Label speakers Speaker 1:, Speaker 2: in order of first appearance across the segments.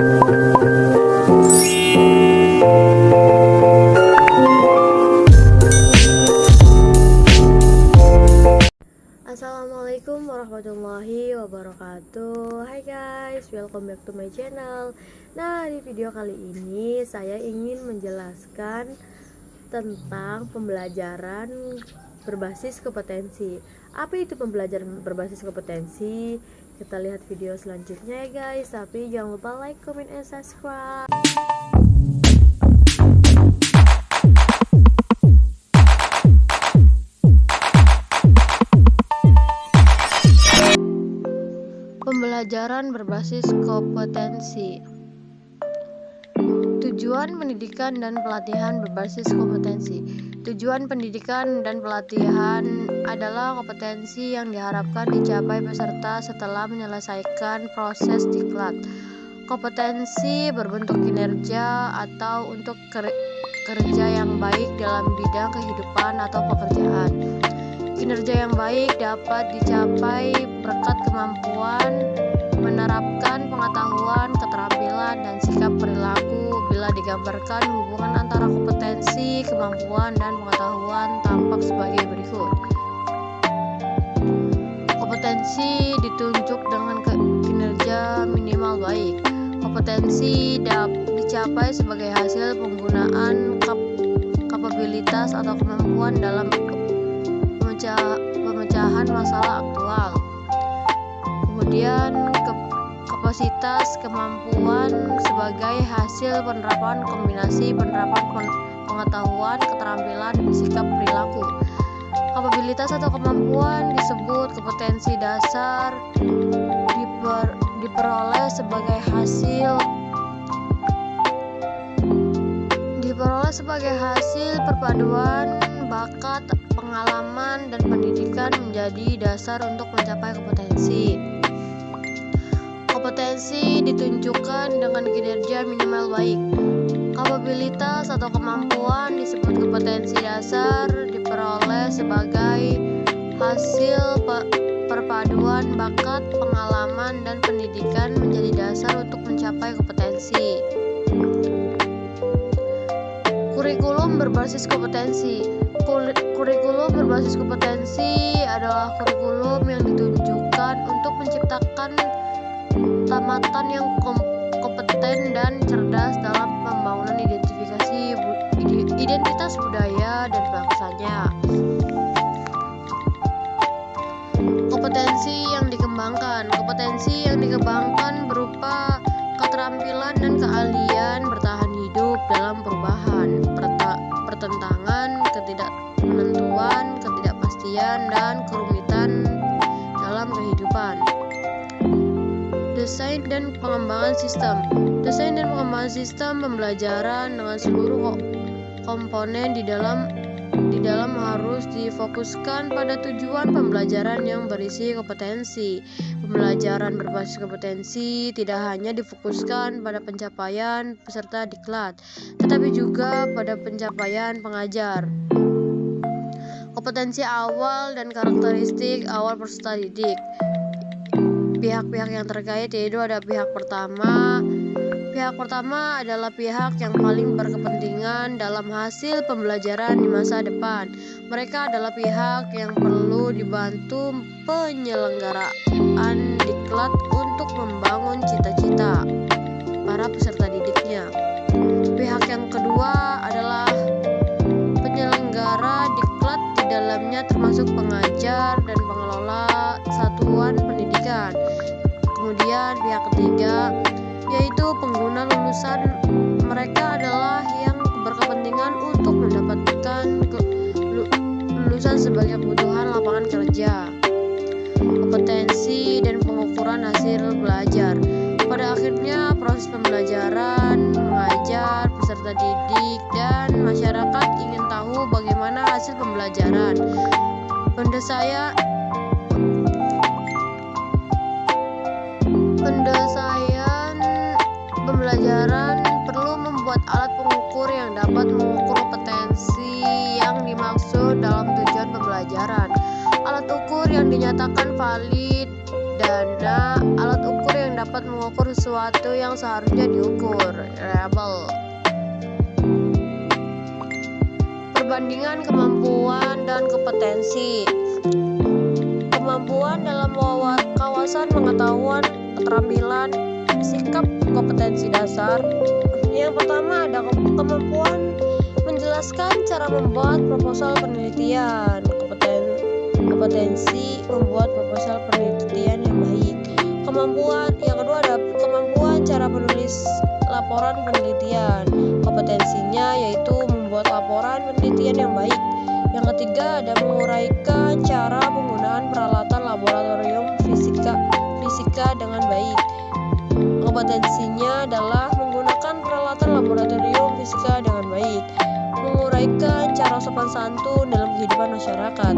Speaker 1: Assalamualaikum warahmatullahi wabarakatuh. Hai guys, welcome back to my channel. Nah, di video kali ini saya ingin menjelaskan tentang pembelajaran berbasis kompetensi. Apa itu pembelajaran berbasis kompetensi? Kita lihat video selanjutnya ya guys. Tapi jangan lupa like, comment, and subscribe. Pembelajaran berbasis kompetensi. Tujuan pendidikan dan pelatihan berbasis kompetensi. Tujuan pendidikan dan pelatihan adalah kompetensi yang diharapkan dicapai peserta setelah menyelesaikan proses diklat. Kompetensi berbentuk kinerja atau untuk kerja yang baik dalam bidang kehidupan atau pekerjaan. Kinerja yang baik dapat dicapai berkat kemampuan menerapkan pengetahuan, keterampilan, dan sikap perilaku. Bila digambarkan, hubungan antara kompetensi, kemampuan, dan pengetahuan tampak sebagai berikut. Kompetensi ditunjuk dengan kinerja minimal baik. Kompetensi dicapai sebagai hasil penggunaan kapabilitas atau kemampuan dalam pemecahan masalah aktual. Kemudian kapasitas kemampuan sebagai hasil penerapan kombinasi penerapan pengetahuan, keterampilan, dan sikap perilaku. Kapabilitas atau kemampuan disebut kompetensi dasar, diperoleh sebagai hasil perpaduan bakat, pengalaman, dan pendidikan menjadi dasar untuk mencapai kompetensi. Kompetensi ditunjukkan dengan kinerja minimal baik. Kapabilitas atau kemampuan disebut kompetensi dasar, diperoleh sebagai hasil perpaduan bakat, pengalaman, dan pendidikan menjadi dasar untuk mencapai kompetensi. Kurikulum berbasis kompetensi. Kurikulum berbasis kompetensi adalah kurikulum yang ditunjukkan untuk menciptakan tamatan yang kompeten dan cerdas dalam pembangunan identitas budaya dan bangsanya. Kompetensi yang dikembangkan berupa keterampilan dan keahlian bertahan hidup dalam perubahan, pertentangan, ketidakmenentuan, ketidakpastian, dan kerumitan dalam kehidupan. Desain dan pengembangan sistem. Desain dan pengembangan sistem pembelajaran dengan seluruh komponen di dalam harus difokuskan pada tujuan pembelajaran yang berisi kompetensi. Pembelajaran berbasis kompetensi tidak hanya difokuskan pada pencapaian peserta diklat, tetapi juga pada pencapaian pengajar. Kompetensi awal dan karakteristik awal peserta didik. Pihak-pihak yang terkait yaitu ada pihak pertama. Pihak pertama adalah pihak yang paling berkepentingan dalam hasil pembelajaran di masa depan. Mereka adalah pihak yang perlu dibantu penyelenggaraan diklat untuk membangun cita-cita para peserta didiknya. Pihak yang kedua adalah penyelenggara diklat, di dalamnya termasuk pengajar dan pengelola satuan pendidikan. Kemudian pihak ketiga yaitu pengguna lulusan. Mereka adalah yang berkepentingan untuk mendapatkan lulusan sebagai kebutuhan lapangan kerja. Kompetensi dan pengukuran hasil belajar. Pada akhirnya proses pembelajaran, mengajar, peserta didik, dan masyarakat ingin tahu bagaimana hasil pembelajaran. Pendesaian pembelajaran perlu membuat alat pengukur yang dapat mengukur kompetensi yang dimaksud dalam tujuan pembelajaran. Alat ukur yang dinyatakan valid dan alat ukur yang dapat mengukur sesuatu yang seharusnya diukur. Reliable. Perbandingan kemampuan dan kompetensi. Kemampuan dalam kawasan pengetahuan, keterampilan, sikap, kompetensi dasar. Yang pertama ada kemampuan menjelaskan cara membuat proposal penelitian. Kompetensi membuat proposal penelitian yang baik. Kemampuan yang kedua ada kemampuan cara menulis laporan penelitian. Kompetensinya yaitu membuat laporan penelitian yang baik. Yang ketiga ada menguraikan cara penggunaan peralatan laboratorium fisika dengan baik. Kompetensinya adalah menggunakan peralatan laboratorium fisika dengan baik. Menguraikan cara sopan santun dalam kehidupan masyarakat.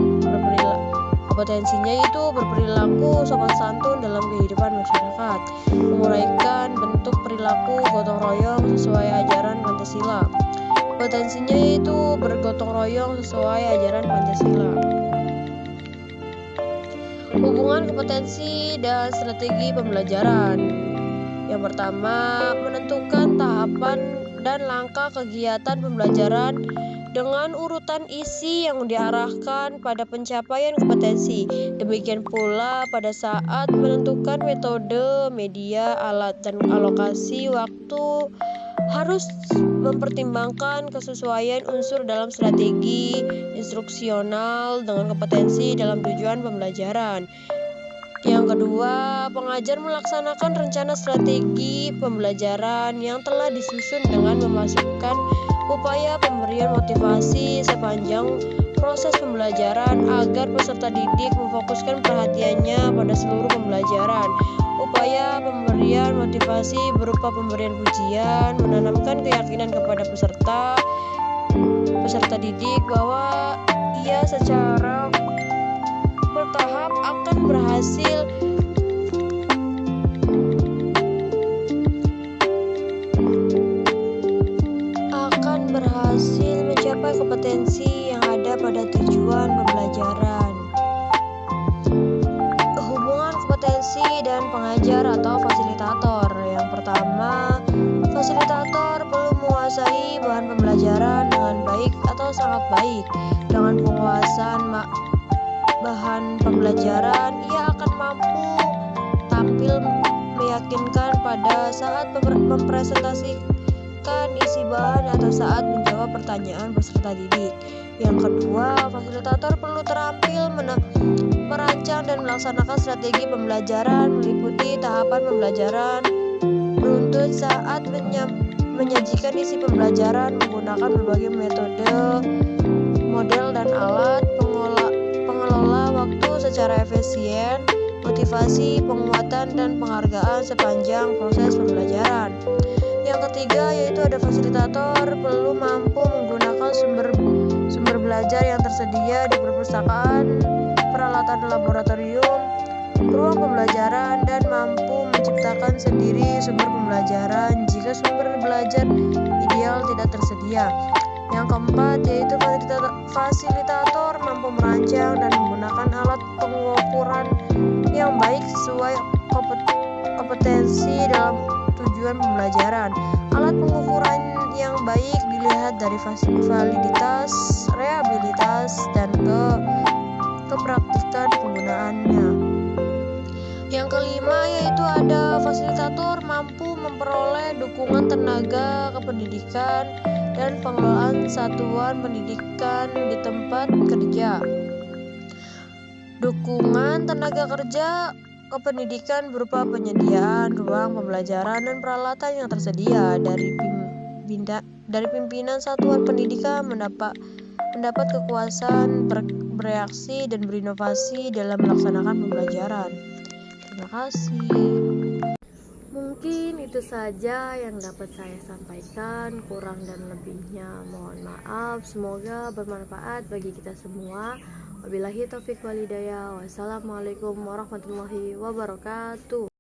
Speaker 1: Kompetensinya itu berperilaku sopan santun dalam kehidupan masyarakat. Menguraikan bentuk perilaku gotong royong sesuai ajaran Pancasila. Kompetensinya yaitu bergotong royong sesuai ajaran Pancasila. Hubungan kompetensi dan strategi pembelajaran. Yang pertama, menentukan tahapan dan langkah kegiatan pembelajaran dengan urutan isi yang diarahkan pada pencapaian kompetensi. Demikian pula pada saat menentukan metode, media, alat, dan alokasi waktu harus mempertimbangkan kesesuaian unsur dalam strategi instruksional dengan kompetensi dalam tujuan pembelajaran. Yang kedua, pengajar melaksanakan rencana strategi pembelajaran yang telah disusun dengan memasukkan upaya pemberian motivasi sepanjang proses pembelajaran agar peserta didik memfokuskan perhatiannya pada seluruh pembelajaran. Upaya pemberian motivasi berupa pemberian pujian, menanamkan keyakinan kepada peserta didik bahwa ia secara bertahap akan berhasil mencapai kompetensi yang ada pada tujuan pembelajaran. Hubungan kompetensi dan pengajar atau fasilitator. Yang pertama, fasilitator perlu menguasai bahan pembelajaran dengan baik atau sangat baik. Dengan penguasaan bahan pembelajaran, ia akan mampu tampil meyakinkan pada saat mempresentasikan isi bahan atau saat menjawab pertanyaan peserta didik. Yang kedua, fasilitator perlu terampil merancang dan melaksanakan strategi pembelajaran meliputi tahapan pembelajaran beruntun saat menyajikan isi pembelajaran menggunakan berbagai metode, model, dan alat, pengelola waktu secara efisien, motivasi, penguatan, dan penghargaan sepanjang proses pembelajaran. Yang ketiga yaitu ada fasilitator perlu mampu menggunakan sumber belajar yang tersedia di perpustakaan, peralatan laboratorium, ruang pembelajaran, dan mampu menciptakan sendiri sumber pembelajaran jika sumber belajar ideal tidak tersedia. Yang keempat yaitu fasilitator mampu merancang dan menggunakan alat pengukuran yang baik sesuai kompetensi dalam tujuan pembelajaran. Alat pengukuran yang baik dilihat dari validitas, reliabilitas, dan kepraktikan penggunaannya. Yang kelima yaitu ada fasilitator mampu memperoleh dukungan tenaga kependidikan dan pengelolaan satuan pendidikan di tempat kerja. Dukungan tenaga kerja kependidikan berupa penyediaan ruang pembelajaran dan peralatan yang tersedia dari pimpinan satuan pendidikan mendapat kekuasaan bereaksi dan berinovasi dalam melaksanakan pembelajaran. Terima kasih. Mungkin itu saja yang dapat saya sampaikan, kurang dan lebihnya mohon maaf. Semoga bermanfaat bagi kita semua. Wabillahi taufiq wal hidayah. Wassalamualaikum warahmatullahi wabarakatuh.